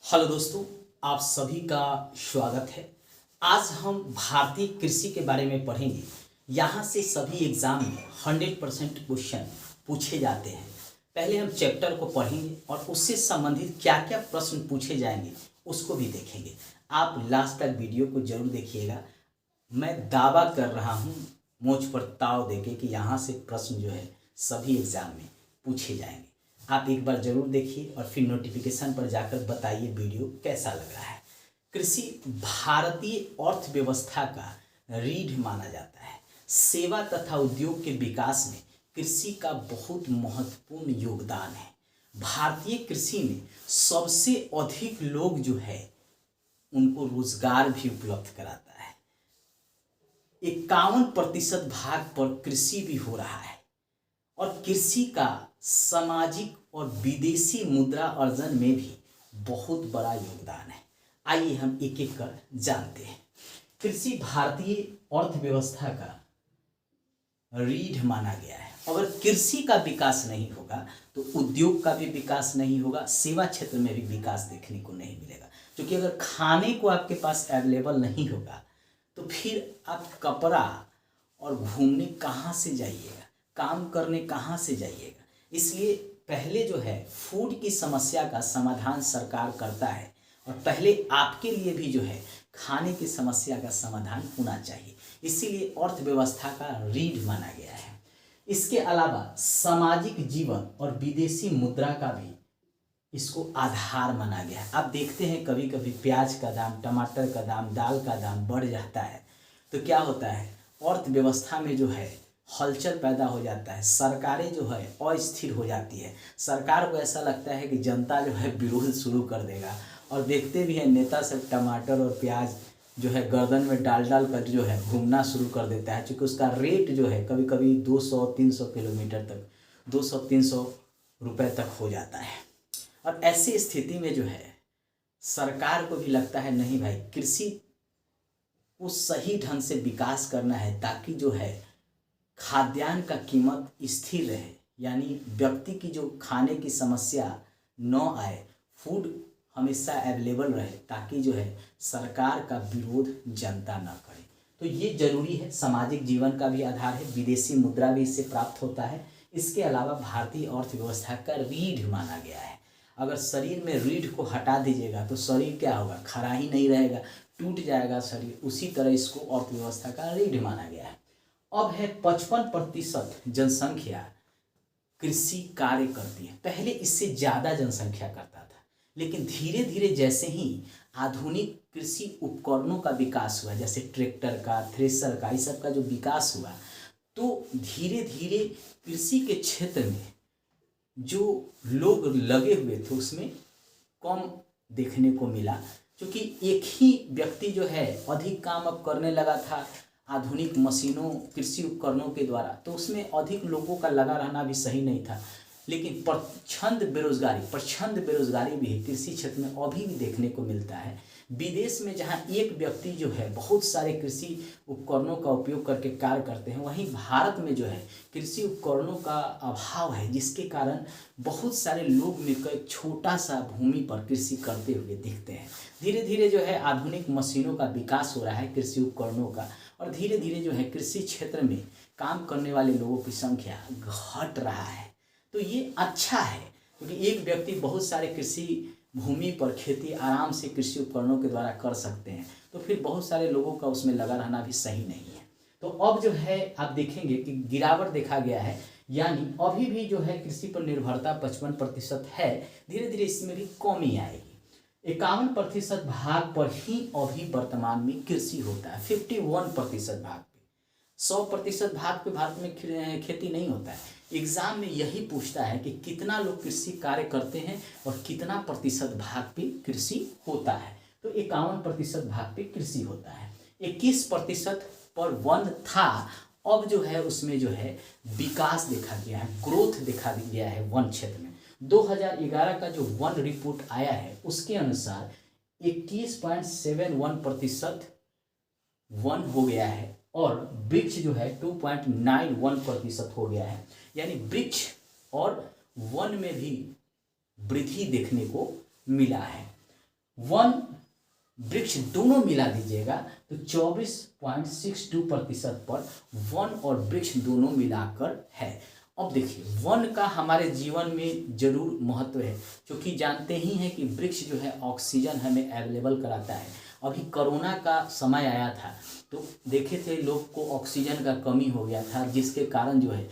Hello दोस्तों, आप सभी का स्वागत है। आज हम भारतीय कृषि के बारे में पढ़ेंगे। यहाँ से सभी एग्जाम में 100% क्वेश्चन पूछे जाते हैं। पहले हम चैप्टर को पढ़ेंगे और उससे संबंधित क्या क्या प्रश्न पूछे जाएंगे उसको भी देखेंगे। आप लास्ट तक वीडियो को जरूर देखिएगा। मैं दावा कर रहा हूँ मुझ पर ताव देके कि यहाँ से प्रश्न जो है सभी एग्जाम में पूछे जाएंगे। आप एक बार जरूर देखिए और फिर नोटिफिकेशन पर जाकर बताइए वीडियो कैसा लग रहा है। कृषि भारतीय अर्थव्यवस्था का रीढ़ माना जाता है। सेवा तथा उद्योग के विकास में कृषि का बहुत महत्वपूर्ण योगदान है। भारतीय कृषि में सबसे अधिक लोग जो है उनको रोजगार भी उपलब्ध कराता है। 51% भाग पर कृषि भी हो रहा है और कृषि का सामाजिक और विदेशी मुद्रा अर्जन में भी बहुत बड़ा योगदान है। आइए हम एक एक कर जानते हैं। कृषि भारतीय अर्थव्यवस्था का रीढ़ माना गया है। अगर कृषि का विकास नहीं होगा तो उद्योग का भी विकास नहीं होगा, सेवा क्षेत्र में भी विकास देखने को नहीं मिलेगा। क्योंकि अगर खाने को आपके पास अवेलेबल नहीं होगा तो फिर आप कपड़ा और घूमने कहाँ से जाइएगा, काम करने कहाँ से जाइएगा। इसलिए पहले जो है फूड की समस्या का समाधान सरकार करता है और पहले आपके लिए भी जो है खाने की समस्या का समाधान होना चाहिए। इसीलिए अर्थव्यवस्था का रीढ़ माना गया है। इसके अलावा सामाजिक जीवन और विदेशी मुद्रा का भी इसको आधार माना गया है। आप देखते हैं कभी कभी प्याज का दाम, टमाटर का दाम, दाल का दाम बढ़ जाता है तो क्या होता है, अर्थव्यवस्था में जो है हलचल पैदा हो जाता है। सरकारें जो है अस्थिर हो जाती है। सरकार को ऐसा लगता है कि जनता जो है विरोध शुरू कर देगा और देखते भी हैं नेता सब टमाटर और प्याज जो है गर्दन में डाल डाल कर जो है घूमना शुरू कर देता है। क्योंकि उसका रेट जो है कभी कभी 200-300 किलोमीटर तक 200-300 रुपये तक हो जाता है। और ऐसी स्थिति में जो है सरकार को भी लगता है नहीं भाई, कृषि को सही ढंग से विकास करना है ताकि जो है खाद्यान्न का कीमत स्थिर रहे, यानी व्यक्ति की जो खाने की समस्या न आए, फूड हमेशा अवेलेबल रहे ताकि जो है सरकार का विरोध जनता न करे। तो ये जरूरी है। सामाजिक जीवन का भी आधार है, विदेशी मुद्रा भी इससे प्राप्त होता है। इसके अलावा भारतीय अर्थव्यवस्था का रीढ़ माना गया है। अगर शरीर में रीढ़ को हटा दीजिएगा तो शरीर क्या होगा, खड़ा ही नहीं रहेगा, टूट जाएगा शरीर। उसी तरह इसको अर्थव्यवस्था का रीढ़ माना गया है। अब है 55% जनसंख्या कृषि कार्य करती है। पहले इससे ज़्यादा जनसंख्या करता था, लेकिन धीरे धीरे जैसे ही आधुनिक कृषि उपकरणों का विकास हुआ, जैसे ट्रैक्टर का, थ्रेसर का, इस सब का जो विकास हुआ, तो धीरे धीरे कृषि के क्षेत्र में जो लोग लगे हुए थे उसमें कम देखने को मिला। क्योंकि एक ही व्यक्ति जो है अधिक काम अब करने लगा था आधुनिक मशीनों, कृषि उपकरणों के द्वारा, तो उसमें अधिक लोगों का लगा रहना भी सही नहीं था। लेकिन प्रचंड बेरोजगारी भी कृषि क्षेत्र में अभी भी देखने को मिलता है। विदेश में जहां एक व्यक्ति जो है बहुत सारे कृषि उपकरणों का उपयोग करके कार्य करते हैं, वहीं भारत में जो है कृषि उपकरणों का अभाव है, जिसके कारण बहुत सारे लोग मिलकर एक छोटा सा भूमि पर कृषि करते हुए दिखते हैं। धीरे धीरे जो है आधुनिक मशीनों का विकास हो रहा है, कृषि उपकरणों का, और धीरे धीरे जो है कृषि क्षेत्र में काम करने वाले लोगों की संख्या घट रहा है। तो ये अच्छा है, क्योंकि एक व्यक्ति बहुत सारे कृषि भूमि पर खेती आराम से कृषि उपकरणों के द्वारा कर सकते हैं, तो फिर बहुत सारे लोगों का उसमें लगा रहना भी सही नहीं है। तो अब जो है आप देखेंगे कि गिरावट देखा गया है, यानी अभी भी जो है कृषि पर निर्भरता 55% है। धीरे धीरे इसमें भी कमी आएगी। 51% भाग पर ही अभी वर्तमान में कृषि होता है। 51% भाग पे, 100% भाग पे भारत में खेती नहीं होता है। एग्जाम में यही पूछता है कि कितना लोग कृषि कार्य करते हैं और कितना प्रतिशत भाग पे कृषि होता है। तो 51% भाग पे कृषि होता है। 21% पर वन था। अब जो है उसमें जो है विकास देखा गया है, ग्रोथ देखा गया है वन क्षेत्र में। 2011 का जो वन रिपोर्ट आया है उसके अनुसार 21.71% वन हो गया है और वृक्ष जो है 2.91% हो गया है। यानी वृक्ष और वन में भी वृद्धि देखने को मिला है। वन वृक्ष दोनों मिला दीजिएगा तो 24.62% पर वन और वृक्ष दोनों मिलाकर है। अब देखिए वन का हमारे जीवन में जरूर महत्व है, क्योंकि जानते ही हैं कि वृक्ष जो है ऑक्सीजन हमें अवेलेबल कराता है। अभी कोरोना का समय आया था तो देखे थे लोग को ऑक्सीजन का कमी हो गया था, जिसके कारण जो है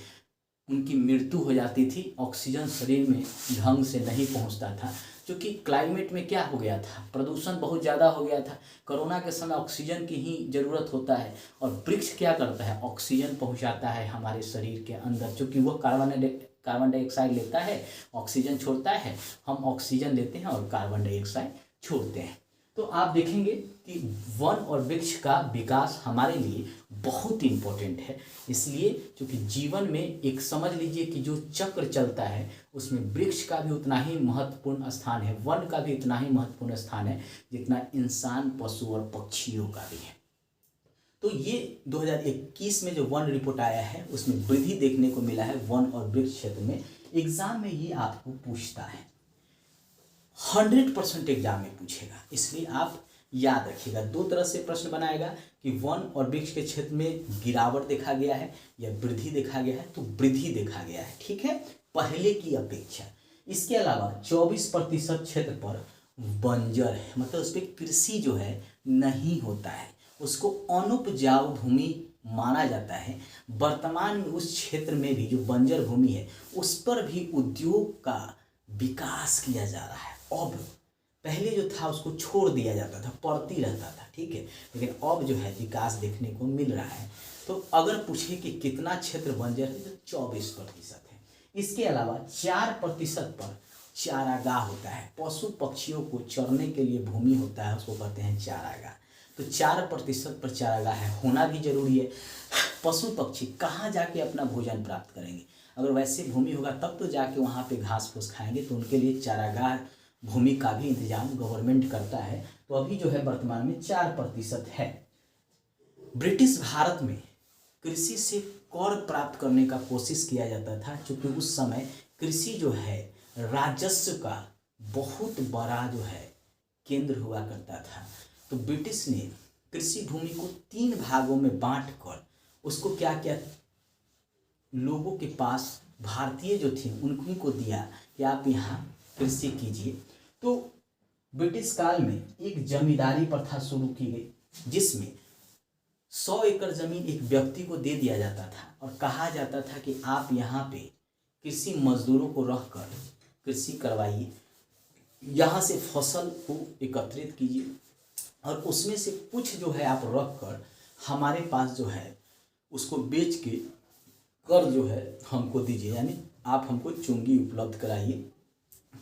उनकी मृत्यु हो जाती थी। ऑक्सीजन शरीर में ढंग से नहीं पहुंचता था, क्योंकि क्लाइमेट में क्या हो गया था, प्रदूषण बहुत ज़्यादा हो गया था। कोरोना के समय ऑक्सीजन की ही ज़रूरत होता है और वृक्ष क्या करता है, ऑक्सीजन पहुंचाता है हमारे शरीर के अंदर, क्योंकि वह कार्बन डाइऑक्साइड लेता है, ऑक्सीजन छोड़ता है। हम ऑक्सीजन लेते हैं और कार्बन डाइऑक्साइड छोड़ते हैं। तो आप देखेंगे कि वन और वृक्ष का विकास हमारे लिए बहुत इम्पोर्टेंट है, इसलिए क्योंकि जीवन में एक समझ लीजिए कि जो चक्र चलता है उसमें वृक्ष का भी उतना ही महत्वपूर्ण स्थान है, वन का भी उतना ही महत्वपूर्ण स्थान है जितना इंसान, पशु और पक्षियों का भी है। तो ये 2021 में जो वन रिपोर्ट आया है उसमें वृद्धि देखने को मिला है वन और वृक्ष क्षेत्र में। एग्जाम में ये आपको पूछता है, 100% एग्जाम में पूछेगा, इसलिए आप याद रखिएगा। दो तरह से प्रश्न बनाएगा कि वन और वृक्ष के क्षेत्र में गिरावट देखा गया है या वृद्धि देखा गया है, तो वृद्धि देखा गया है, ठीक है, पहले की अपेक्षा। इसके अलावा 24% क्षेत्र पर बंजर है, मतलब उस पर कृषि जो है नहीं होता है, उसको अनुपजाऊ भूमि माना जाता है। वर्तमान में उस क्षेत्र में भी जो बंजर भूमि है उस पर भी उद्योग का विकास किया जा रहा है। अब पहले जो था उसको छोड़ दिया जाता था, पड़ती रहता था, ठीक है, लेकिन अब जो है विकास देखने को मिल रहा है। तो अगर पूछे कि कितना क्षेत्र बंजर है तो 24% है। इसके अलावा 4% पर चारागाह होता है, पशु पक्षियों को चरने के लिए भूमि होता है, उसको कहते हैं चारागाह। तो 4% पर चारागाह है, होना भी जरूरी है। पशु पक्षी कहाँ जाके अपना भोजन प्राप्त करेंगे, अगर वैसे भूमि होगा तब तो जाके वहाँ पे घास फूस खाएंगे, तो उनके लिए चारागाह भूमि का भी इंतजाम गवर्नमेंट करता है। तो अभी जो है वर्तमान में 4% है। ब्रिटिश भारत में कृषि से कर प्राप्त करने का कोशिश किया जाता था, क्योंकि उस समय कृषि जो है राजस्व का बहुत बड़ा जो है केंद्र हुआ करता था। तो ब्रिटिश ने कृषि भूमि को 3 भागों में बांटकर उसको क्या किया, लोगों के पास, भारतीय जो थे उन्हीं को दिया कि आप यहाँ कृषि कीजिए। तो ब्रिटिश काल में एक जमींदारी प्रथा शुरू की गई, जिसमें 100 एकड़ जमीन एक व्यक्ति को दे दिया जाता था और कहा जाता था कि आप यहाँ पे कृषि मजदूरों को रखकर कृषि करवाइए, यहाँ से फसल को एकत्रित कीजिए और उसमें से कुछ जो है आप रख कर हमारे पास जो है उसको बेच के कर जो है हमको दीजिए, यानी आप हमको चुंगी उपलब्ध कराइए।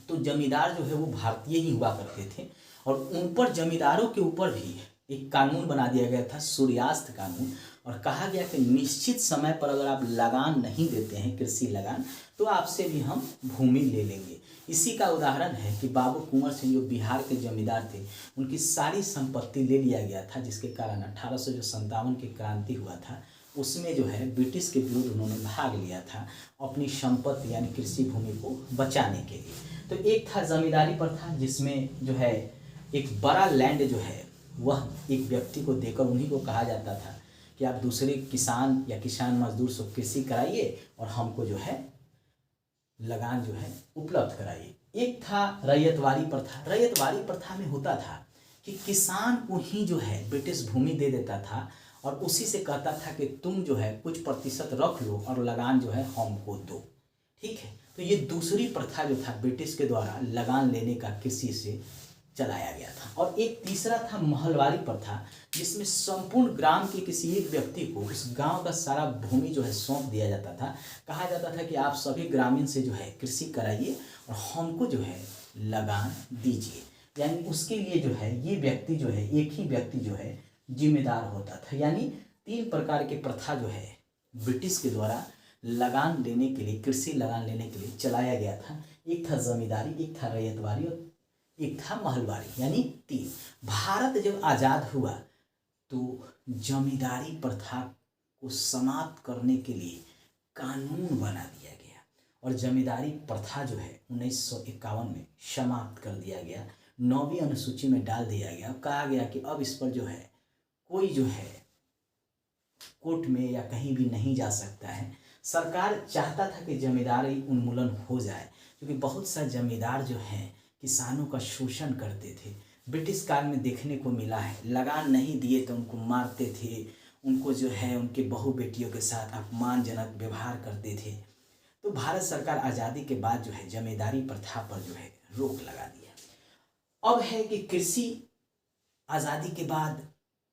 तो जमींदार जो है वो भारतीय ही हुआ करते थे और उन पर, जमींदारों के ऊपर भी एक कानून बना दिया गया था, सूर्यास्त कानून, और कहा गया कि निश्चित समय पर अगर आप लगान नहीं देते हैं, कृषि लगान, तो आपसे भी हम भूमि ले लेंगे। इसी का उदाहरण है कि बाबू कुंवर सिंह जो बिहार के जमींदार थे, उनकी सारी संपत्ति ले लिया गया था, जिसके कारण 1857 की क्रांति हुआ था, उसमें जो है ब्रिटिश के विरुद्ध उन्होंने भाग लिया था अपनी संपत्ति यानी कृषि भूमि को बचाने के लिए। तो एक था जमींदारी प्रथा, जिसमें जो है एक बड़ा लैंड जो है वह एक व्यक्ति को देकर उन्हीं को कहा जाता था कि आप दूसरे किसान या किसान मजदूर से कृषि कराइए और हमको जो है लगान जो है उपलब्ध कराइए। एक था रैयतवाड़ी प्रथा। रैयतवाड़ी प्रथा में होता था कि किसान को ही जो है ब्रिटिश भूमि दे देता था और उसी से कहता था कि तुम जो है कुछ प्रतिशत रख लो और लगान जो है हमको दो, ठीक है। तो ये दूसरी प्रथा जो था ब्रिटिश के द्वारा लगान लेने का कृषि से चलाया गया था। और एक तीसरा था महलवारी प्रथा, जिसमें संपूर्ण ग्राम के किसी एक व्यक्ति को उस गांव का सारा भूमि जो है सौंप दिया जाता था। कहा जाता था कि आप सभी ग्रामीण से जो है कृषि कराइए और हमको जो है लगान दीजिए, यानी उसके लिए जो है ये व्यक्ति जो है, एक ही व्यक्ति जो है जिम्मेदार होता था। यानी 3 प्रकार के प्रथा जो है ब्रिटिश के द्वारा लगान लेने के लिए, कृषि लगान लेने के लिए चलाया गया था। एक था जमींदारी, एक था रैयतवाड़ी और एक था महलवाड़ी, यानी 3। भारत जब आज़ाद हुआ तो जमींदारी प्रथा को समाप्त करने के लिए कानून बना दिया गया और जमींदारी प्रथा जो है 1951 में समाप्त कर दिया गया। 9वीं अनुसूची में डाल दिया गया। अब कहा गया कि अब इस पर जो है कोई जो है कोर्ट में या कहीं भी नहीं जा सकता है। सरकार चाहता था कि जमींदारी उन्मूलन हो जाए, क्योंकि बहुत सा जमींदार जो हैं किसानों का शोषण करते थे। ब्रिटिश काल में देखने को मिला है, लगान नहीं दिए तो उनको मारते थे, उनको जो है उनके बहू बेटियों के साथ अपमानजनक व्यवहार करते थे। तो भारत सरकार आज़ादी के बाद जो है जमींदारी प्रथा पर जो है रोक लगा दिया। अब है कि कृषि आज़ादी के बाद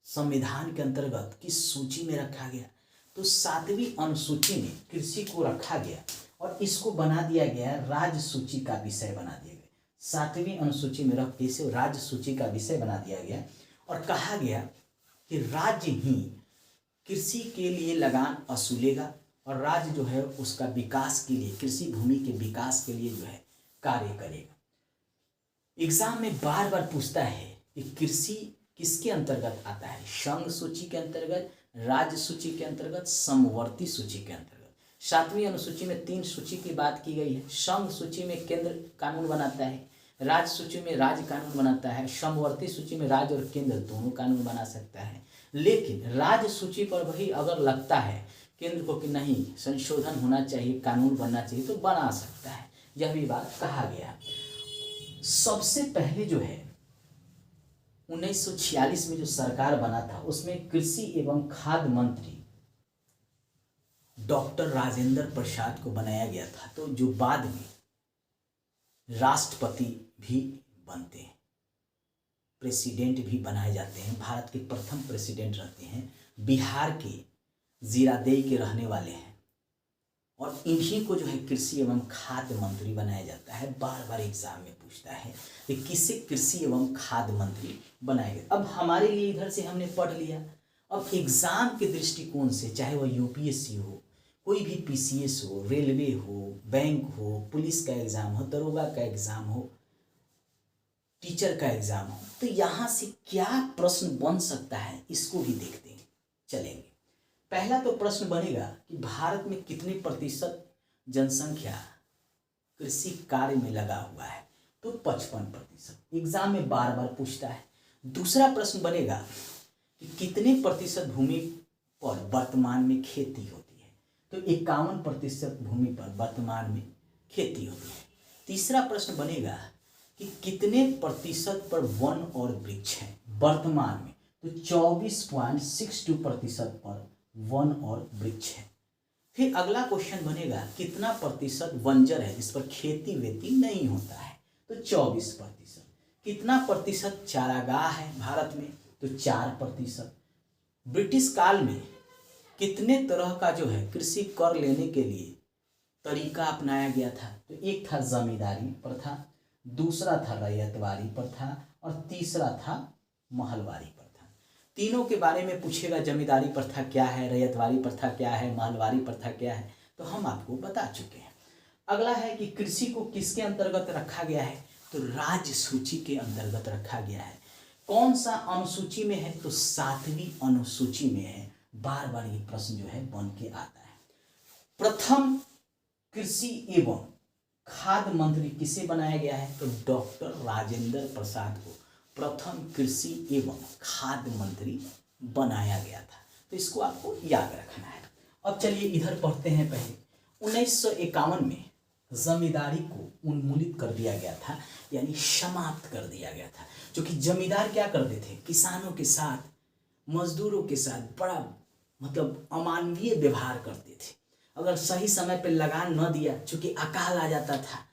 संविधान के अंतर्गत किस सूची में रखा गया, तो 7वीं अनुसूची में कृषि को रखा गया और इसको बना दिया गया राज्य सूची का विषय बना दिया गया। 7वीं अनुसूची में रख के इसे राज्य सूची का विषय बना दिया गया और कहा गया कि राज्य ही कृषि के लिए लगान वसूलेगा और राज्य जो है उसका विकास के लिए, कृषि भूमि के विकास के लिए जो है कार्य करेगा। एग्जाम में बार बार पूछता है कि कृषि किसके अंतर्गत आता है, संघ सूची के अंतर्गत, राज्य सूची के अंतर्गत, समवर्ती सूची के अंतर्गत। 7वीं अनुसूची में 3 सूची की बात की गई है। संघ सूची में केंद्र कानून बनाता है, राज्य सूची में राज्य कानून बनाता है, समवर्ती सूची में राज्य और केंद्र दोनों कानून बना सकता है। लेकिन राज्य सूची पर वही अगर लगता है केंद्र को कि नहीं संशोधन होना चाहिए, कानून बनना चाहिए, तो बना सकता है। यह भी बात कहा गया। सबसे पहले जो है 1946 में जो सरकार बना था उसमें कृषि एवं खाद्य मंत्री डॉक्टर राजेंद्र प्रसाद को बनाया गया था, तो जो बाद में राष्ट्रपति भी बनते हैं, प्रेसिडेंट भी बनाए जाते हैं। भारत के प्रथम प्रेसिडेंट रहते हैं, बिहार के जीरादेई के रहने वाले हैं और इन्हीं को जो है कृषि एवं खाद्य मंत्री बनाया जाता है। बार बार एग्जाम में पूछता है कि किसे कृषि एवं खाद्य मंत्री बनाया गया। अब हमारे लिए इधर से हमने पढ़ लिया, अब एग्जाम के दृष्टिकोण से चाहे वह यूपीएससी हो, कोई भी पीसीएस हो, रेलवे हो, बैंक हो, पुलिस का एग्जाम हो, दरोगा का एग्जाम हो, टीचर का एग्जाम हो, तो यहाँ से क्या प्रश्न बन सकता है इसको भी देखते हैं चलेंगे। पहला तो प्रश्न बनेगा कि भारत में कितने प्रतिशत जनसंख्या कृषि कार्य में लगा हुआ है, तो 55%। एग्जाम में बार बार पूछता है। दूसरा प्रश्न बनेगा कि कितने प्रतिशत भूमि पर वर्तमान में खेती होती है, तो 51% भूमि पर वर्तमान में खेती होती है। तीसरा प्रश्न बनेगा कि कितने प्रतिशत पर वन और वृक्ष हैं वर्तमान में, तो 24.62% पर वन और वृक्ष है। फिर अगला क्वेश्चन बनेगा कितना प्रतिशत बंजर है जिस पर खेती वेती नहीं होता है, तो 24%। कितना प्रतिशत चारागाह है भारत में, तो 4%। ब्रिटिश काल में कितने तरह का जो है कृषि कर लेने के लिए तरीका अपनाया गया था, तो एक था जमींदारी प्रथा, दूसरा था रैयतवारी प्रथा और तीसरा था महलवारी प्रथा। तीनों के बारे में पूछेगा, जमींदारी प्रथा क्या है, रैयतवारी प्रथा क्या है, महलवारी प्रथा क्या है, तो हम आपको बता चुके हैं। अगला है कि कृषि को किसके अंतर्गत रखा गया है, तो राज्य सूची के अंतर्गत रखा गया है। कौन सा अनुसूची में है, तो 7वीं अनुसूची में है। बार बार ये प्रश्न जो है बन के आता है। प्रथम कृषि एवं खाद्य मंत्री किसे बनाया गया है, तो डॉक्टर राजेंद्र प्रसाद को प्रथम कृषि एवं खाद्य मंत्री बनाया गया था, तो इसको आपको याद रखना है। अब चलिए इधर पढ़ते हैं। पहले 1951 में जमींदारी को उन्मूलित कर दिया गया था, यानी समाप्त कर दिया गया था। क्योंकि जमींदार क्या करते थे, किसानों के साथ, मजदूरों के साथ बड़ा मतलब अमानवीय व्यवहार करते थे। अगर सही समय पर लगान न दिया, चूंकि अकाल आ जाता था,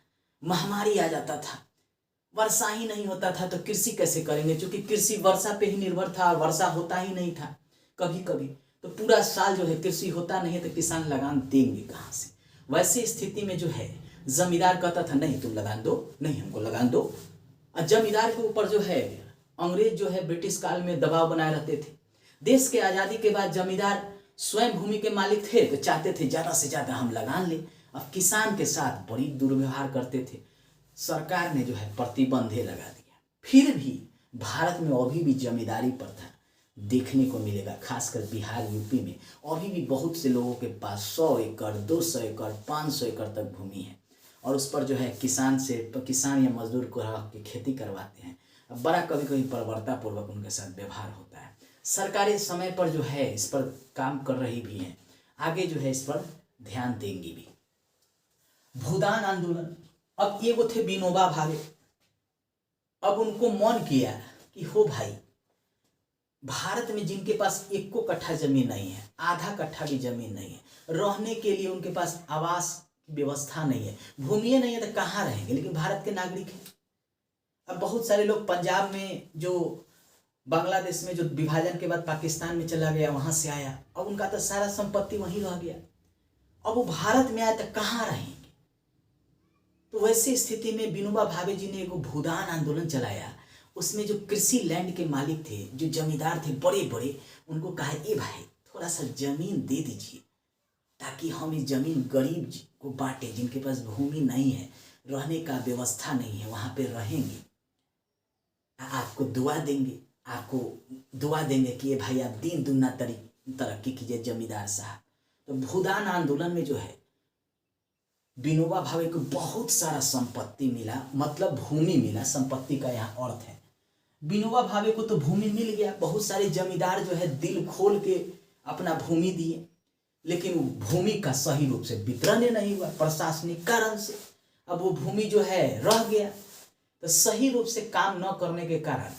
महामारी आ जाता था, वर्षा ही नहीं होता था, तो कृषि कैसे करेंगे, क्योंकि कृषि वर्षा पे ही निर्भर था और वर्षा होता ही नहीं था कभी कभी, तो पूरा साल जो है कृषि होता नहीं है, तो किसान लगान देंगे कहाँ से। वैसे स्थिति में जो है जमींदार कहता था नहीं तुम लगान दो, नहीं हमको लगान दो। और जमींदार के ऊपर जो है अंग्रेज जो है ब्रिटिश काल में दबाव बनाए रहते थे। देश के आज़ादी के बाद जमींदार स्वयं भूमि के मालिक थे, तो चाहते थे ज़्यादा से ज़्यादा हम लगान लें। अब किसान के साथ बड़ी दुर्व्यवहार करते थे, सरकार ने जो है प्रतिबंधे लगा दिया। फिर भी भारत में अभी भी जमींदारी प्रथा देखने को मिलेगा, खासकर बिहार यूपी में अभी भी बहुत से लोगों के पास 100 एकड़ 200 एकड़ 500 एकड़ तक भूमि है। और उस पर जो है किसान या मजदूर को रख के खेती करवाते हैं। अब बड़ा कभी कभी बर्बरतापूर्वक उनके साथ व्यवहार होता है। सरकारें समय पर जो है इस पर काम कर रही भी हैं, आगे जो है इस पर ध्यान देंगी भी। भूदान आंदोलन, अब ये वो थे विनोबा भावे। अब उनको मन किया कि हो भाई, भारत में जिनके पास 1 कट्ठा जमीन नहीं है, आधा कट्ठा भी जमीन नहीं है, रहने के लिए उनके पास आवास व्यवस्था नहीं है, भूमि नहीं है, तो कहाँ रहेंगे, लेकिन भारत के नागरिक हैं। अब बहुत सारे लोग पंजाब में, जो बांग्लादेश में जो विभाजन के बाद पाकिस्तान में चला गया, वहां से आया, अब उनका तो सारा संपत्ति वहीं रह गया। अब वो भारत में आए तो कहाँ रहेंगे। तो वैसी स्थिति में विनोबा भावे जी ने एक भूदान आंदोलन चलाया। उसमें जो कृषि लैंड के मालिक थे, जो जमींदार थे बड़े बड़े, उनको कहा, ए भाई थोड़ा सा जमीन दे दीजिए ताकि हम इस जमीन गरीब को बांटे, जिनके पास भूमि नहीं है, रहने का व्यवस्था नहीं है, वहां पे रहेंगे, आपको दुआ देंगे कि ये भाई आप दिन दुगना तरक्की कीजिए जमींदार साहब। तो भूदान आंदोलन में जो है विनोबा भावे को बहुत सारा संपत्ति मिला, मतलब भूमि मिला, संपत्ति का यहाँ अर्थ है। विनोबा भावे को तो भूमि मिल गया, बहुत सारे जमींदार जो है दिल खोल के अपना भूमि दिए, लेकिन वो भूमि का सही रूप से वितरण नहीं हुआ प्रशासनिक कारण से। अब वो भूमि जो है रह गया, तो सही रूप से काम न करने के कारण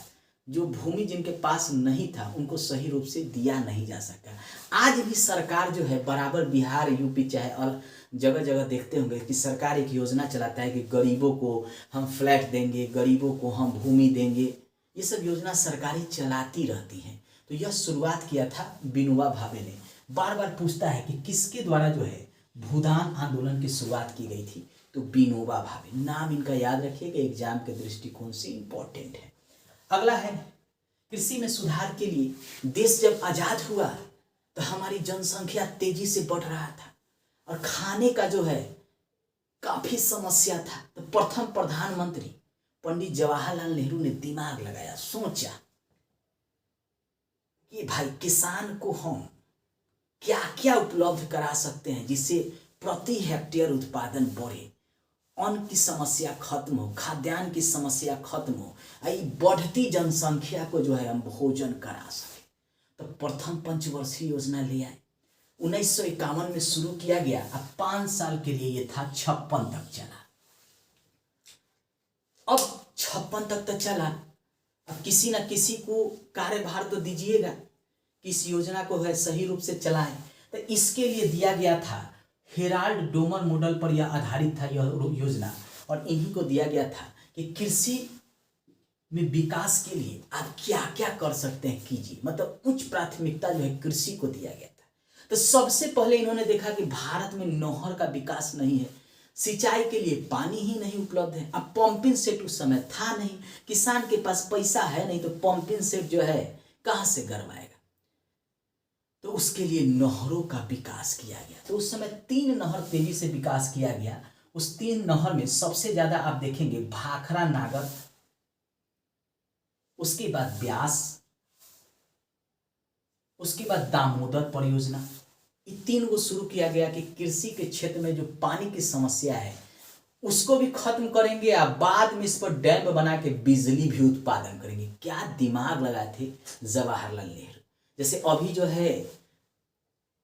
जो भूमि जिनके पास नहीं था उनको सही रूप से दिया नहीं जा सका। आज भी सरकार जो है बराबर बिहार, यूपी, चाहे और जगह जगह देखते होंगे कि सरकार एक योजना चलाता है कि गरीबों को हम फ्लैट देंगे, गरीबों को हम भूमि देंगे, ये सब योजना सरकारी चलाती रहती हैं। तो यह शुरुआत किया था विनोबा भावे ने। बार बार पूछता है कि किसके द्वारा जो है भूदान आंदोलन की शुरुआत की गई थी, तो विनोबा भावे। नाम इनका याद रखिएगा, एग्जाम के दृष्टिकोण से इंपॉर्टेंट है। अगला है कृषि में सुधार के लिए। देश जब आजाद हुआ तो हमारी जनसंख्या तेजी से बढ़ रहा था और खाने का जो है काफी समस्या था। तो प्रथम प्रधानमंत्री पंडित जवाहरलाल नेहरू ने दिमाग लगाया, सोचा कि भाई किसान को हम क्या क्या उपलब्ध करा सकते हैं जिससे प्रति हेक्टेयर उत्पादन बढ़े, अन्न की समस्या खत्म हो, खाद्यान्न की समस्या खत्म हो, बढ़ती जनसंख्या को जो है हम भोजन करा सके। तो प्रथम पंचवर्षीय योजना ले आए, 1951 में शुरू किया गया। अब 5 साल के लिए ये था, 56 तक चला। अब 56 तक तो चला, अब किसी न किसी को कार्यभार तो दीजिएगा कि इस योजना को है सही रूप से चलाएं। तो इसके लिए दिया गया था, हेराल्ड डोमर मॉडल पर यह आधारित था यह योजना, और इन्हीं को दिया गया था कि कृषि में विकास के लिए आप क्या क्या कर सकते हैं कीजिए, मतलब उच्च प्राथमिकता जो है कृषि को दिया गया था। तो सबसे पहले इन्होंने देखा कि भारत में नहर का विकास नहीं है, सिंचाई के लिए पानी ही नहीं उपलब्ध है। अब पंपिंग सेट उस समय था नहीं, किसान के पास पैसा है नहीं, तो पंपिंग सेट जो है कहाँ से गरवाएगा। तो उसके लिए नहरों का विकास किया गया। तो उस समय 3 नहर तेजी से विकास किया गया। उस 3 नहर में सबसे ज्यादा आप देखेंगे भाखरा नागर, उसके बाद ब्यास, उसके बाद दामोदर परियोजना। ये 3 को शुरू किया गया कि कृषि के क्षेत्र में जो पानी की समस्या है उसको भी खत्म करेंगे, और बाद में इस पर डैम बना के बिजली भी उत्पादन करेंगे। क्या दिमाग लगाए थे जवाहरलाल नेहरू। जैसे अभी जो है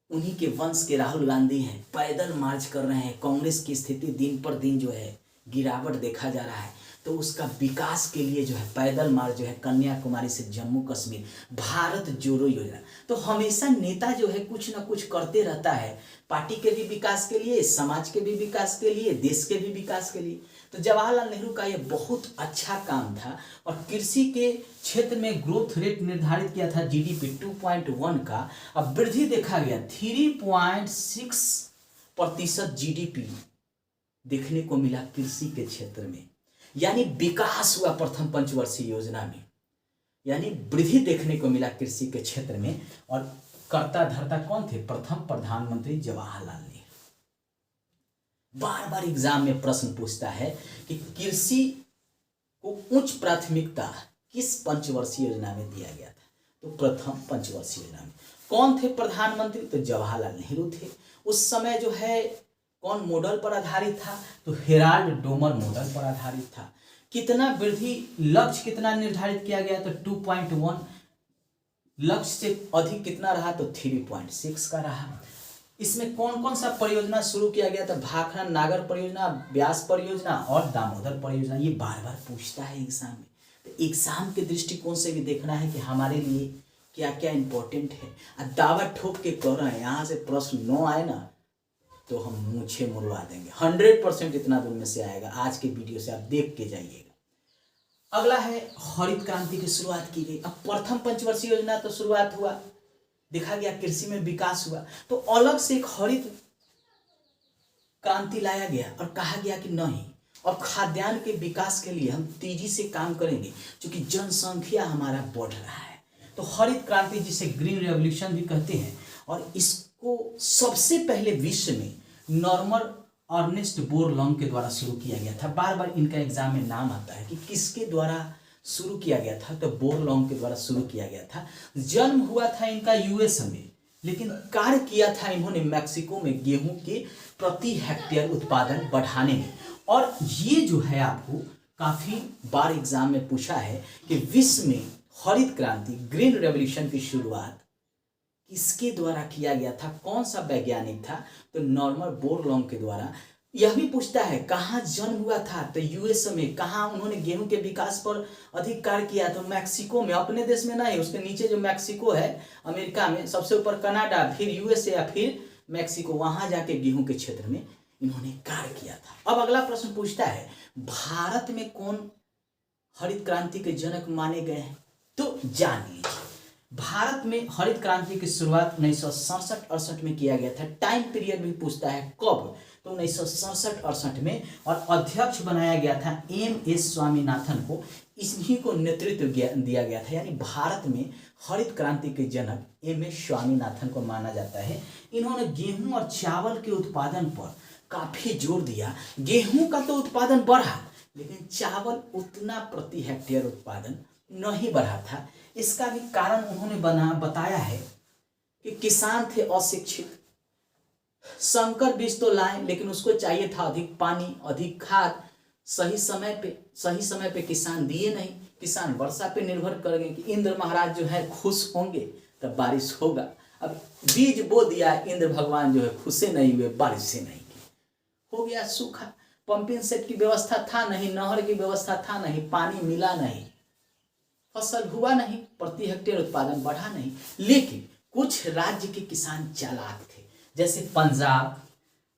उन्हीं के वंश के राहुल गांधी हैं, पैदल मार्च कर रहे हैं। कांग्रेस की स्थिति दिन पर दिन जो है गिरावट देखा जा रहा है, तो उसका विकास के लिए जो है पैदल मार्च जो है कन्याकुमारी से जम्मू कश्मीर, भारत जोड़ो योजना। तो हमेशा नेता जो है कुछ ना कुछ करते रहता है, पार्टी के भी विकास के लिए, समाज के भी विकास के लिए, देश के भी विकास के लिए। तो जवाहरलाल नेहरू का यह बहुत अच्छा काम था। और कृषि के क्षेत्र में ग्रोथ रेट निर्धारित किया था जीडीपी 2.1 का। अब वृद्धि देखा गया 3.6% जीडीपी देखने को मिला कृषि के क्षेत्र में, यानी विकास हुआ प्रथम पंचवर्षीय योजना में, यानी वृद्धि देखने को मिला कृषि के क्षेत्र में। और कर्ता धर्ता कौन थे? प्रथम प्रधानमंत्री जवाहरलाल नेहरू। बार बार एग्जाम में प्रश्न पूछता है कि कृषि को उच्च प्राथमिकता किस पंचवर्षीय योजना में दिया गया था? तो प्रथम पंचवर्षीय योजना में। कौन थे प्रधानमंत्री? तो जवाहरलाल नेहरू थे। उस समय जो है कौन मॉडल पर आधारित था? तो हेराल्ड डोमर मॉडल पर आधारित था। कितना वृद्धि लक्ष्य कितना निर्धारित किया गया? तो 2.1। लक्ष्य से अधिक कितना रहा? तो 3.6 का रहा। इसमें कौन कौन सा परियोजना शुरू किया गया था? भाखड़ा नागर परियोजना, ब्यास परियोजना और दामोदर परियोजना। ये बार बार पूछता है एग्जाम में, तो एग्जाम के दृष्टिकोण से भी देखना है कि हमारे लिए क्या क्या इंपॉर्टेंट है। दावा ठोक के कह रहे हैं यहाँ से प्रश्न 9 आए ना तो हम मूछे मुड़वा देंगे। 100% इतना दूर में से आएगा। आज के वीडियो से आप देख के जाइएगा। अगला है हरित क्रांति की शुरुआत की गई। अब प्रथम पंचवर्षीय योजना तो शुरुआत हुआ, देखा गया कृषि में विकास हुआ, तो अलग से एक हरित क्रांति लाया गया और कहा गया कि नहीं, और खाद्यान्न के विकास के लिए हम तेजी से काम करेंगे क्योंकि जनसंख्या हमारा बढ़ रहा है। तो हरित क्रांति जिसे ग्रीन रेवोल्यूशन भी कहते हैं, और इसको सबसे पहले विश्व में नॉर्मन अर्नेस्ट बोरलॉन्ग के द्वारा शुरू किया गया था। बार बार इनका एग्जाम में नाम आता है कि किसके द्वारा शुरू किया गया था, तो बोरलॉन्ग के द्वारा शुरू किया गया था। जन्म हुआ था इनका यूएस में, लेकिन कार्य किया था इन्होंने मैक्सिको में गेहूं के प्रति हेक्टेयर उत्पादन बढ़ाने में। और ये जो है आपको काफी बार एग्जाम में पूछा है कि विश्व में हरित क्रांति ग्रीन रेवोल्यूशन की शुरुआत किसके द्वारा किया गया था, कौन सा वैज्ञानिक था, तो नॉर्मन बोरलॉन्ग के द्वारा। यह भी पूछता है कहाँ जन्म हुआ था, तो यूएस में। कहाँ उन्होंने गेहूं के विकास पर अधिक कार्य किया, तो मैक्सिको में। अपने देश में नहीं, उसके नीचे जो मैक्सिको है अमेरिका में, सबसे ऊपर कनाडा, फिर यूएसए या फिर मैक्सिको, वहां जाके गेहूं के क्षेत्र में इन्होंने कार्य किया था। अब अगला प्रश्न पूछता है भारत में कौन हरित क्रांति के जनक माने गए हैं, तो जान लीजिए। भारत में हरित क्रांति की शुरुआत 1967-68 में किया गया था। टाइम पीरियड भी पूछता है कब, तो 1967-68 में। और अध्यक्ष बनाया गया था एम.एस. स्वामीनाथन को, इन्हीं को नेतृत्व दिया गया था। यानी भारत में हरित क्रांति के जनक एम.एस. स्वामीनाथन को माना जाता है। इन्होंने गेहूं और चावल के उत्पादन पर काफी जोर दिया। गेहूं का तो उत्पादन बढ़ा, लेकिन चावल उतना प्रति हेक्टेयर उत्पादन नहीं बढ़ा था। इसका भी कारण उन्होंने बताया है कि किसान थे अशिक्षित। संकर बीज तो लाए, लेकिन उसको चाहिए था अधिक पानी, अधिक खाद। सही समय पे किसान दिए नहीं। किसान वर्षा पे निर्भर करेंगे कि इंद्र महाराज जो है खुश होंगे तब बारिश होगा। अब बीज बो दिया, इंद्र भगवान जो है खुशे नहीं हुए, बारिश से नहीं की, हो गया सूखा। पंपिंग सेट की व्यवस्था था नहीं, नहर की व्यवस्था था नहीं, पानी मिला नहीं, फसल हुआ नहीं, प्रति हेक्टेयर उत्पादन बढ़ा नहीं। लेकिन कुछ राज्य के किसान चालाक थे, जैसे पंजाब,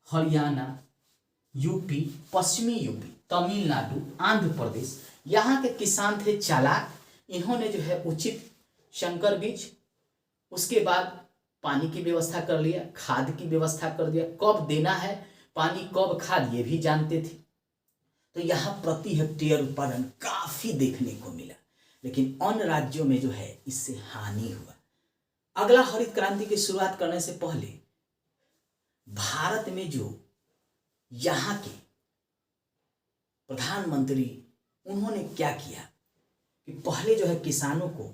हरियाणा, यूपी, पश्चिमी यूपी, तमिलनाडु, आंध्र प्रदेश, यहाँ के किसान थे चालाक। इन्होंने जो है उचित संकर बीज, उसके बाद पानी की व्यवस्था कर लिया, खाद की व्यवस्था कर दिया, कब देना है पानी, कब खाद, ये भी जानते थे। तो यहाँ प्रति हेक्टेयर उत्पादन काफी देखने को मिला। लेकिन अन्य राज्यों में जो है इससे हानि हुआ। अगला हरित क्रांति की शुरुआत करने से पहले भारत में जो यहाँ के प्रधानमंत्री, उन्होंने क्या किया कि पहले जो है किसानों को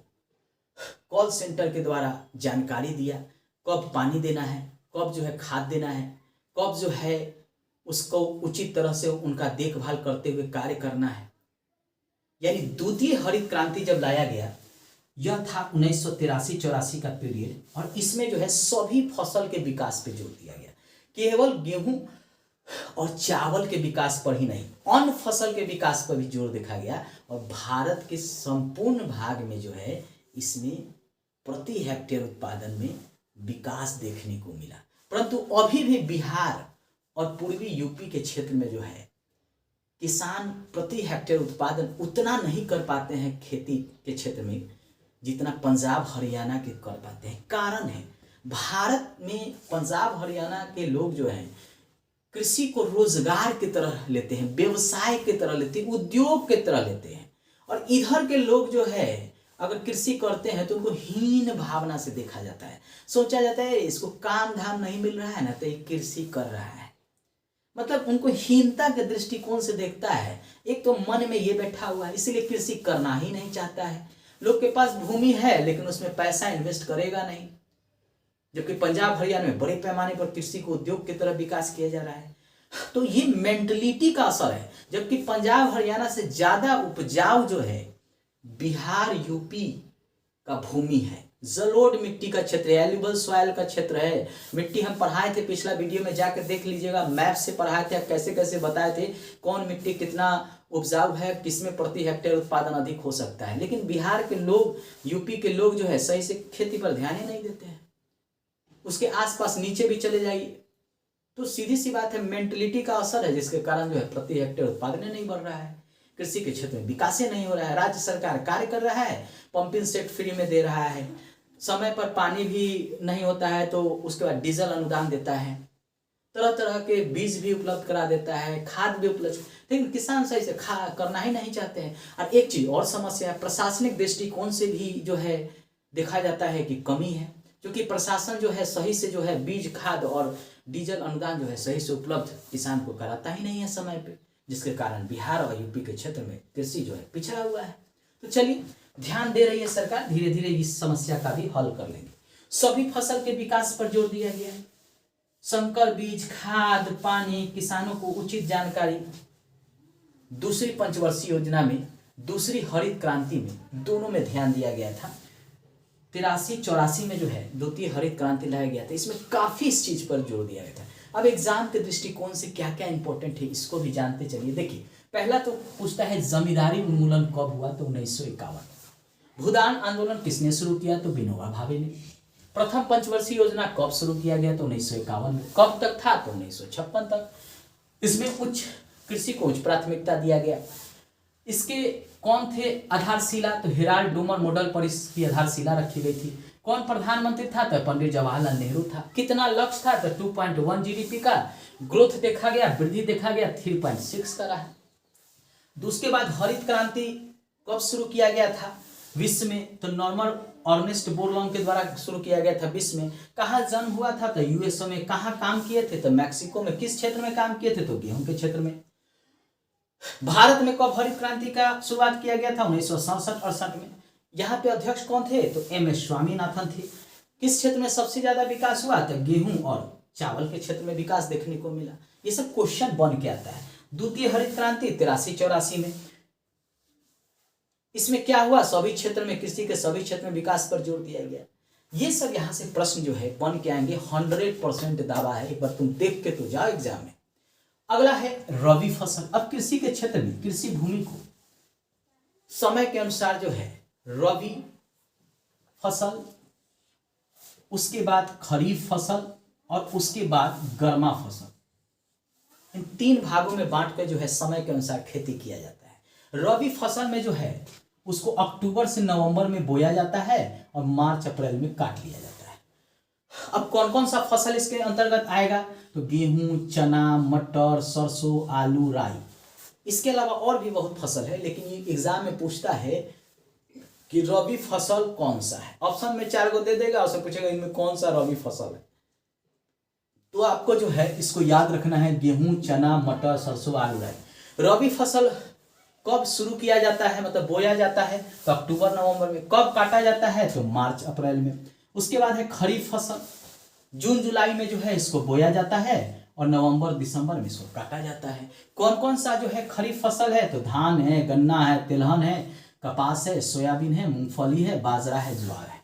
कॉल सेंटर के द्वारा जानकारी दिया, कब पानी देना है, कब जो है खाद देना है, कब जो है उसको उचित तरह से उनका देखभाल करते हुए कार्य करना है। यानी द्वितीय हरित क्रांति जब लाया गया, यह था 1983-84 का पीरियड, और इसमें जो है सभी फसल के विकास पे जोर दिया गया। केवल गेहूं और चावल के विकास पर ही नहीं, अन्य फसल के विकास पर भी जोर देखा गया। और भारत के संपूर्ण भाग में जो है इसमें प्रति हेक्टेयर उत्पादन में विकास देखने को मिला। परंतु अभी भी बिहार और पूर्वी यूपी के क्षेत्र में जो है किसान प्रति हेक्टेयर उत्पादन उतना नहीं कर पाते हैं खेती के क्षेत्र में जितना पंजाब हरियाणा के कर पाते हैं। कारण है भारत में पंजाब हरियाणा के लोग जो हैं कृषि को रोजगार की तरह लेते हैं, व्यवसाय की तरह लेते हैं, उद्योग की तरह लेते हैं। और इधर के लोग जो है अगर कृषि करते हैं तो उनको हीन भावना से देखा जाता है। सोचा जाता है इसको काम धाम नहीं मिल रहा है ना, तो ये कृषि कर रहा है, मतलब उनको हीनता के दृष्टिकोण से देखता है। एक तो मन में ये बैठा हुआ है, इसीलिए कृषि करना ही नहीं चाहता है। लोग के पास भूमि है लेकिन उसमें पैसा इन्वेस्ट करेगा नहीं। जबकि पंजाब हरियाणा में बड़े पैमाने पर कृषि को उद्योग की तरफ विकास किया जा रहा है। तो ये मेंटलिटी का असर है। जबकि पंजाब हरियाणा से ज्यादा उपजाऊ जो है बिहार यूपी का भूमि है, जलोढ़ मिट्टी का क्षेत्र है, एल्यूबल सॉइल का क्षेत्र है। मिट्टी हम पढ़ाए थे, पिछला वीडियो में जाकर देख लीजिएगा, मैप से पढ़ाए थे, कैसे कैसे बताए थे कौन मिट्टी कितना उपजाऊ है, किसमें प्रति हेक्टेयर उत्पादन अधिक हो सकता है। लेकिन बिहार के लोग, यूपी के लोग जो है सही से खेती पर ध्यान ही नहीं देते हैं। उसके आसपास नीचे भी चले जाइए तो सीधी सी बात है, मेंटलिटी का असर है, जिसके कारण जो है प्रति हेक्टेयर उत्पादन नहीं बढ़ रहा है, कृषि के क्षेत्र में विकास नहीं हो रहा है। राज्य सरकार कार्य कर रहा है, पंपिंग सेट फ्री में दे रहा है, समय पर पानी भी नहीं होता है तो उसके बाद डीजल अनुदान देता है, तरह तरह के बीज भी उपलब्ध करा देता है, खाद भी उपलब्ध, लेकिन किसान सही से करना ही नहीं चाहते हैं। और एक चीज और समस्या है, प्रशासनिक दृष्टिकोण से भी जो है देखा जाता है कि कमी है, क्योंकि प्रशासन जो है सही से जो है बीज, खाद और डीजल अनुदान जो है सही से उपलब्ध किसान को कराता ही नहीं है समय पे, जिसके कारण बिहार और यूपी के क्षेत्र में कृषि जो है पिछड़ा हुआ है। तो चलिए, ध्यान दे रही है सरकार, धीरे धीरे इस समस्या का भी हल कर लेंगे। सभी फसल के विकास पर जोर दिया गया है, संकर बीज, खाद, पानी, किसानों को उचित जानकारी। दूसरी पंचवर्षीय योजना में, दूसरी हरित क्रांति में, दोनों में ध्यान दिया गया था। 83-84 में जो है द्वितीय हरित क्रांति लाया गया था, इसमें काफी इस चीज पर जोर दिया गया था। अब एग्जाम के दृष्टिकोण से क्या क्या इंपॉर्टेंट है इसको भी जानते चलिए। देखिए, पहला तो पूछता है जमींदारी उन्मूलन कब हुआ, तो 1951। भूदान आंदोलन किसने शुरू किया, तो विनोबा भावे ने। प्रथम पंचवर्षीय योजना कब शुरू किया गया, तो 1951 में। कब तक था, तो 1956 तक। इसमें उच्च कृषि को उच्च प्राथमिकता दिया गया। इसके कौन थे आधारशिला, तो हेराल्ड डोमर मॉडल पर इसकी आधारशिला रखी गई थी। कौन प्रधानमंत्री था, तो पंडित जवाहरलाल नेहरू था। कितना लक्ष्य था, तो 2.1 जीडीपी का ग्रोथ देखा गया, वृद्धि देखा गया 3.6 का रहा। उसके बाद हरित क्रांति कब शुरू किया गया था विश्व में, तो नॉर्मन अर्नेस्ट बोरलॉन्ग के द्वारा शुरू किया गया था विश्व में। कहाँ जन्म हुआ था, तो यूएसए में। कहाँ काम किए थे, तो मैक्सिको में। किस क्षेत्र में काम किए थे, तो गेहूं के क्षेत्र में। भारत में कब हरित क्रांति का शुरुआत किया गया था, 1967-68 में। यहाँ पे अध्यक्ष कौन थे, तो एम.एस. स्वामीनाथन थे। किस क्षेत्र में सबसे ज्यादा विकास हुआ, तो गेहूं और चावल के क्षेत्र में विकास देखने को मिला। ये सब क्वेश्चन बन के आता है। द्वितीय हरित क्रांति 83-84 में, इसमें क्या हुआ, सभी क्षेत्र में, कृषि के सभी क्षेत्र में विकास पर जोर दिया गया। ये सब यहाँ से प्रश्न जो है बन के आएंगे, 100% दावा है, एक बार तुम देख के तो जाओ एग्जाम में। अगला है रबी फसल। अब कृषि के क्षेत्र में कृषि भूमि को समय के अनुसार जो है रबी फसल, उसके बाद खरीफ फसल और उसके बाद गर्मा फसल, इन 3 भागों में बांट कर जो है समय के अनुसार खेती किया जाता है। रबी फसल में जो है उसको अक्टूबर से नवंबर में बोया जाता है और मार्च अप्रैल में काट लिया जाता है। अब कौन कौन सा फसल इसके अंतर्गत आएगा, तो गेहूं, चना, मटर, सरसों, आलू, राई। इसके अलावा और भी बहुत फसल है, लेकिन ये एग्जाम में पूछता है कि रबी फसल कौन सा है। ऑप्शन में 4 को दे देगा, उससे पूछेगा इनमें कौन सा रबी फसल है। तो आपको जो है इसको याद रखना है, गेहूं, चना, मटर, सरसों, आलू, राई। रबी फसल कब शुरू किया जाता है, मतलब बोया जाता है, तो अक्टूबर नवंबर में। कब काटा जाता है, तो मार्च अप्रैल में। उसके बाद है खरीफ फसल, जून जुलाई में जो है इसको बोया जाता है और नवंबर दिसंबर में इसको काटा जाता है। कौन कौन सा जो है खरीफ फसल है, तो धान है, गन्ना है, तिलहन है, कपास है, सोयाबीन है, मूंगफली है, बाजरा है, ज्वार है।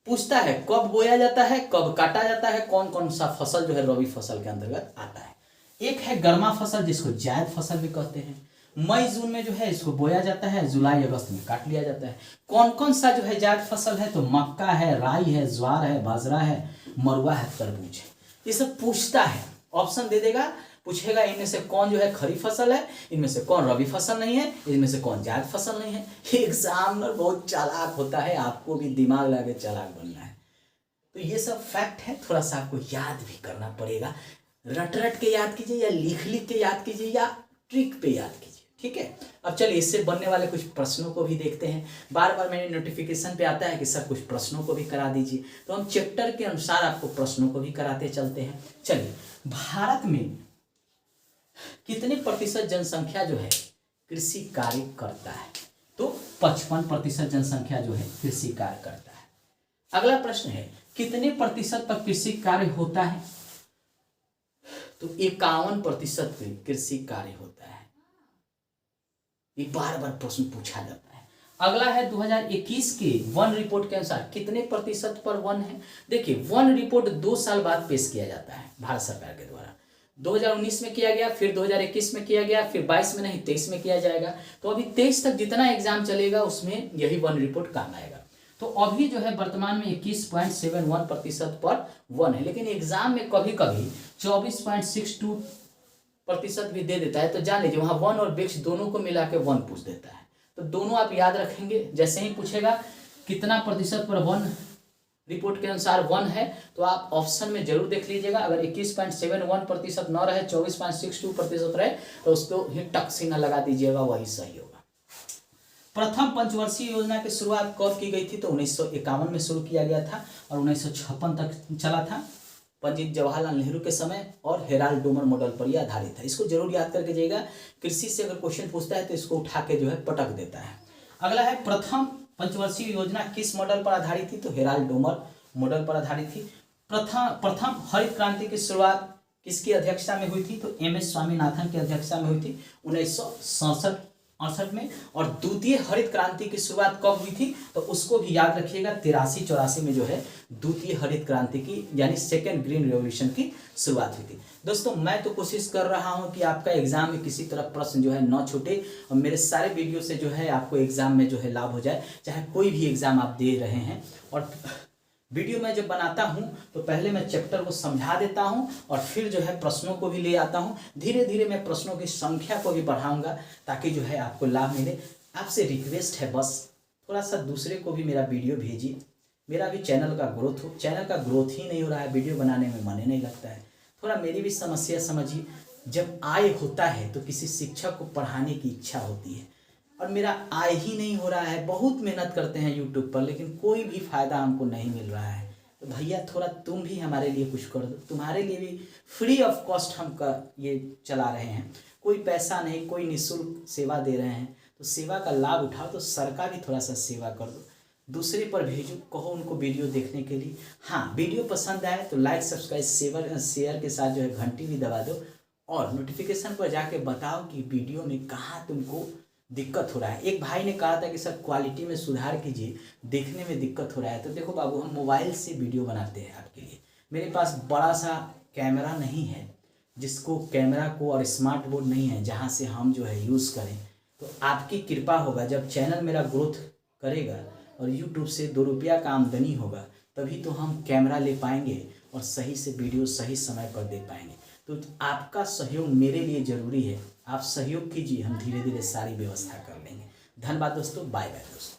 पूछता है कब बोया जाता है, कब काटा जाता है, कौन कौन सा फसल जो है रबी फसल के अंतर्गत आता है। एक है गर्मा फसल, जिसको जायद फसल भी कहते हैं। मई जून में जो है इसको बोया जाता है, जुलाई अगस्त में काट लिया जाता है। कौन कौन सा जो है जायद फसल है, तो मक्का है, राई है, ज्वार है, बाजरा है, मरुआ है, तरबूज है। ये सब पूछता है, ऑप्शन दे देगा, पूछेगा इनमें से कौन जो है खरीफ फसल है, इनमें से कौन रबी फसल नहीं है, इनमें से कौन जायद फसल नहीं है। एग्जामिनर बहुत चालाक होता है, आपको भी दिमाग लगा के चालाक बनना है। तो ये सब फैक्ट है, थोड़ा सा आपको याद भी करना पड़ेगा। रट रट के याद कीजिए या लिख लिख के याद कीजिए या ट्रिक पे याद कीजिए, ठीक है। अब चलिए इससे बनने वाले कुछ प्रश्नों को भी देखते हैं। बार बार मैंने नोटिफिकेशन पे आता है कि सर कुछ प्रश्नों को भी करा दीजिए, तो हम चैप्टर के अनुसार आपको प्रश्नों को भी कराते चलते हैं। चलिए, भारत में कितने प्रतिशत जनसंख्या जो है कृषि कार्य करता है, तो 55% जनसंख्या जो है कृषि कार्य करता है। अगला प्रश्न है कितने प्रतिशत तक कृषि कार्य होता है, तो 51% पे कृषि कार्य होता है। ये बार बार प्रश्न पूछा जाता है। अगला है 2021 के वन रिपोर्ट के अनुसार कितने प्रतिशत पर वन है। देखिए, वन रिपोर्ट 2 साल बाद पेश किया जाता है भारत सरकार के द्वारा। 2019 में किया गया, फिर 2021 में किया गया, फिर 22 में नहीं 23 में किया जाएगा। तो अभी 23 तक जितना एग्जाम चलेगा उसमें यही वन रिपोर्ट काम आएगा। तो अभी जो है वर्तमान में 21.71% पर वन है, लेकिन एग्जाम में कभी कभी 24.62% भी दे देता है। तो जान लीजिए, वहाँ वन और वृक्ष दोनों को मिला के वन पूछ देता है। तो दोनों आप याद रखेंगे। जैसे ही पूछेगा कितना प्रतिशत पर वन रिपोर्ट के अनुसार वन है, तो आप ऑप्शन में जरूर देख लीजिएगा। अगर 21.71% न रहे, 24.62% रहे, तो उसको ही टक से न लगा दीजिएगा, वही सही होगा। प्रथम पंचवर्षीय योजना की शुरुआत कब की गई थी? तो 1951 में शुरू किया गया था और 1956 तक चला था, पंडित जवाहरलाल नेहरू के समय, और हेराल्ड डोमर मॉडल पर यह आधारित है। इसको जरूर याद करके जाइएगा। कृषि से अगर क्वेश्चन पूछता है तो इसको उठा के जो है पटक देता है। अगला है प्रथम पंचवर्षीय योजना किस मॉडल पर आधारित थी? तो हेराल्ड डोमर मॉडल पर आधारित थी। प्रथम हरित क्रांति की शुरुआत किसकी अध्यक्षता में हुई थी? तो एम.एस. स्वामीनाथन की अध्यक्षता में हुई थी 1967-68 में। और द्वितीय हरित क्रांति की शुरुआत कब हुई थी? तो उसको भी याद रखिएगा, 83-84 में जो है द्वितीय हरित क्रांति की यानी सेकेंड ग्रीन रेवोल्यूशन की शुरुआत हुई थी। दोस्तों, मैं तो कोशिश कर रहा हूं कि आपका एग्जाम में किसी तरह प्रश्न जो है न छूटे और मेरे सारे वीडियो से जो है आपको एग्जाम में जो है लाभ हो जाए, चाहे कोई भी एग्जाम आप दे रहे हैं। और वीडियो में जब बनाता हूं तो पहले मैं चैप्टर को समझा देता हूं और फिर जो है प्रश्नों को भी ले आता हूं। धीरे धीरे मैं प्रश्नों की संख्या को भी बढ़ाऊंगा ताकि जो है आपको लाभ मिले। आपसे रिक्वेस्ट है, बस थोड़ा सा दूसरे को भी मेरा वीडियो भेजिए। मेरा भी चैनल का ग्रोथ हो। चैनल का ग्रोथ ही नहीं हो रहा है, वीडियो बनाने में मन ही नहीं लगता है। थोड़ा मेरी भी समस्या समझिए। जब आय होता है तो किसी शिक्षक को पढ़ाने की इच्छा होती है, और मेरा आय ही नहीं हो रहा है। बहुत मेहनत करते हैं यूट्यूब पर, लेकिन कोई भी फायदा हमको नहीं मिल रहा है। तो भैया थोड़ा तुम भी हमारे लिए कुछ कर दो। तुम्हारे लिए भी फ्री ऑफ कॉस्ट हम ये चला रहे हैं, कोई पैसा नहीं, कोई निःशुल्क सेवा दे रहे हैं। तो सेवा का लाभ उठाओ। तो सर का भी थोड़ा सा सेवा कर दो, दूसरे पर भेजो, कहो उनको वीडियो देखने के लिए। हाँ, वीडियो पसंद आए तो लाइक सब्सक्राइब शेयर के साथ जो है घंटी भी दबा दो, और नोटिफिकेशन पर जाके बताओ कि वीडियो में कहाँ तुमको दिक्कत हो रहा है। एक भाई ने कहा था कि सर क्वालिटी में सुधार कीजिए, देखने में दिक्कत हो रहा है। तो देखो बाबू, हम मोबाइल से वीडियो बनाते हैं आपके लिए। मेरे पास बड़ा सा कैमरा नहीं है, जिसको कैमरा को और स्मार्ट बोर्ड नहीं है जहाँ से हम जो है यूज़ करें। तो आपकी कृपा होगा, जब चैनल मेरा ग्रोथ करेगा और यूट्यूब से 2 रुपया का आमदनी होगा, तभी तो हम कैमरा ले पाएंगे और सही से वीडियो सही समय पर दे पाएंगे। तो आपका सहयोग मेरे लिए ज़रूरी है। आप सहयोग कीजिए, हम धीरे धीरे सारी व्यवस्था कर लेंगे। धन्यवाद दोस्तों, बाय बाय दोस्तों।